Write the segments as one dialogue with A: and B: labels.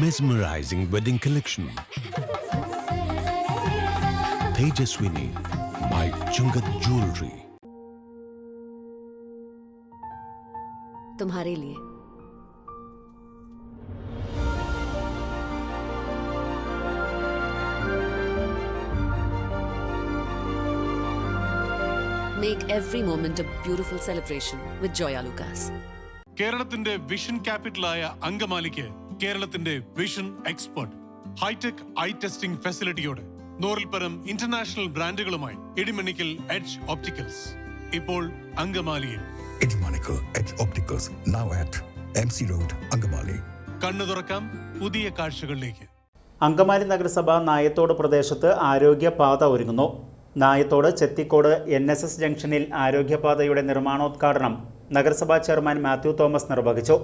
A: Mesmerizing wedding collection. Tejaswini by Chungat Jewelry.
B: तुम्हारे लिए Make every moment a beautiful celebration with Joya Lucas.
C: കേരളത്തിന്റെ vision ക്യാപിറ്റലായ അങ്കമാലിക്ക് കേരളത്തിന്റെ vision expert hi-tech eye testing ഫെസിലിറ്റിയോടെ 100-ൽ പരം ഇന്റർനാഷണൽ ബ്രാൻഡുകളുമായി ഇടിമണിക്കൽ എഡ്ജ് ഓപ്റ്റിക്കൽസ് ഇപ്പോൾ അങ്കമാലിയിൽ.
D: Idimannickal Edge Opticals now at MC Road, Angamaly.
C: കണ്ണു തുറക്കാം പുതിയ കാഴ്ചകളിലേക്ക്.
E: അങ്കമാലി നഗരസഭ നായത്തോട് പ്രദേശത്ത് ആരോഗ്യപാത ഒരുങ്ങുന്നു. നായത്തോട് ചെത്തിക്കോട് NSS ജംഗ്ഷനിൽ ആരോഗ്യപാതയുടെ നിർമ്മാണോദ്ഘാടനം നഗരസഭാ ചെയർമാൻ മാത്യു തോമസ് നിർവഹിച്ചു.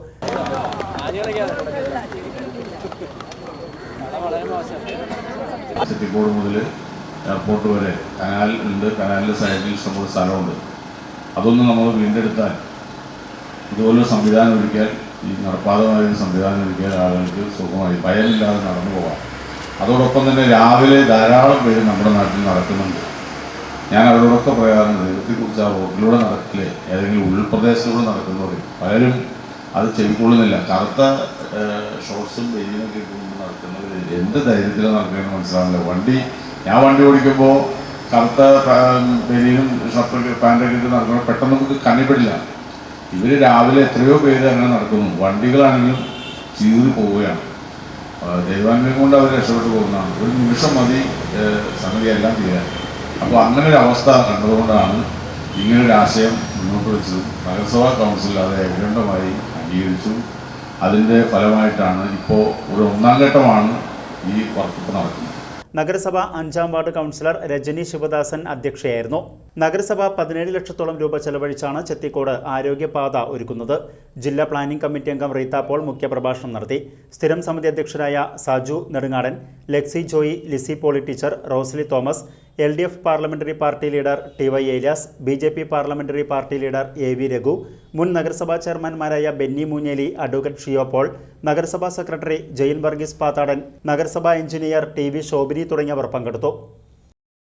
F: ചെത്തിക്കോട് മുതൽ എയർപോർട്ട് വരെ കനാൽ ഉണ്ട്. കനാലിൻ്റെ സൈഡിൽ ഇഷ്ടംപോലെ സ്ഥലമുണ്ട്. അതൊന്നും നമ്മൾ വീണ്ടെടുത്താൽ ഇതുപോലൊരു സംവിധാനം ഒരുക്കിയാൽ, ഈ നടപ്പാതമായ സംവിധാനം ഒരുക്കിയാൽ ആളുകൾക്ക് സുഖമായി ഭയമില്ലാതെ നടന്നു പോകാം. അതോടൊപ്പം തന്നെ രാവിലെ ധാരാളം പേര് നമ്മുടെ നാട്ടിൽ നടക്കുന്നുണ്ട്. ഞാൻ അവരോടൊക്കെ പറയാറുണ്ട്, ദൈവത്തെക്കുറിച്ച് ആ റോഡിലൂടെ നടക്കില്ലേ, ഏതെങ്കിലും ഉൾപ്രദേശങ്ങളിലൂടെ നടക്കുന്നവർ പലരും അത് ചെവിക്കൊള്ളുന്നില്ല. കറുത്ത ഷോർട്സും വെയിലൊക്കെ ഇട്ടുകൊണ്ട് നടക്കുന്നവർ എന്ത് ധൈര്യത്തിലാണ് നടക്കുകയെന്ന് മനസ്സിലാവില്ല. ഞാൻ വണ്ടി ഓടിക്കുമ്പോൾ കറുത്ത വെയിലും ഷർട്ടൊക്കെ പാൻറ്റൊക്കെ ഇട്ട് നടക്കുമ്പോൾ പെട്ടെന്ന് നമുക്ക് കണ്ണിപ്പെടില്ല. ഇവർ രാവിലെ എത്രയോ പേര് അങ്ങനെ നടക്കുന്നു. വണ്ടികളാണെങ്കിലും ചീറി പോവുകയാണ്. ദൈവാന്വേഷം കൊണ്ട് അവർ രക്ഷപ്പെട്ടു പോകുന്നതാണ്. ഒരു നിമിഷം മതി സംഗതിയെല്ലാം ചെയ്യാൻ. അപ്പോൾ അങ്ങനെ ഒരു അവസ്ഥ കണ്ടതുകൊണ്ടാണ് ഇങ്ങനൊരു ആശയം മുന്നോട്ട് വെച്ചതും നഗരസഭാ കൗൺസിൽ അത് ഏകണ്ഠമായി അംഗീകരിച്ചു. അതിൻ്റെ ഫലമായിട്ടാണ് ഇപ്പോൾ ഒരു 1-ാം ഘട്ടമാണ് ഈ വർക്ക് നടക്കുന്നത്.
E: നഗരസഭ 5-ാം വാർഡ് കൗൺസിലർ രജനി ശിവദാസൻ അധ്യക്ഷയായിരുന്നു. നഗരസഭ 17 ലക്ഷത്തോളം രൂപ ചെലവഴിച്ചാണ് ചെത്തിക്കോട് ആരോഗ്യപാത ഒരുക്കുന്നത്. ജില്ലാ പ്ലാനിംഗ് കമ്മിറ്റി അംഗം റീത്ത പോൾ മുഖ്യപ്രഭാഷണം നടത്തി. സ്ഥിരം സമിതി അധ്യക്ഷരായ Saju Nedungadan, Laxy Joy, Lissy Poly teacher, Rosily Thomas, LDF parliamentary party leader TY Elias, BJP parliamentary party leader AV Raghu, മുൻ നഗരസഭാ ചെയർമാൻമാരായ ബെന്നി മൂഞ്ഞേലി, അഡ്വക്കേറ്റ് ഷിയോ പോൾ, നഗരസഭാ സെക്രട്ടറി ജയിൽ വർഗീസ് പാത്താടൻ, നഗരസഭാ എഞ്ചിനീയർ TV ശോഭിനി തുടങ്ങിയവർ പങ്കെടുത്തു.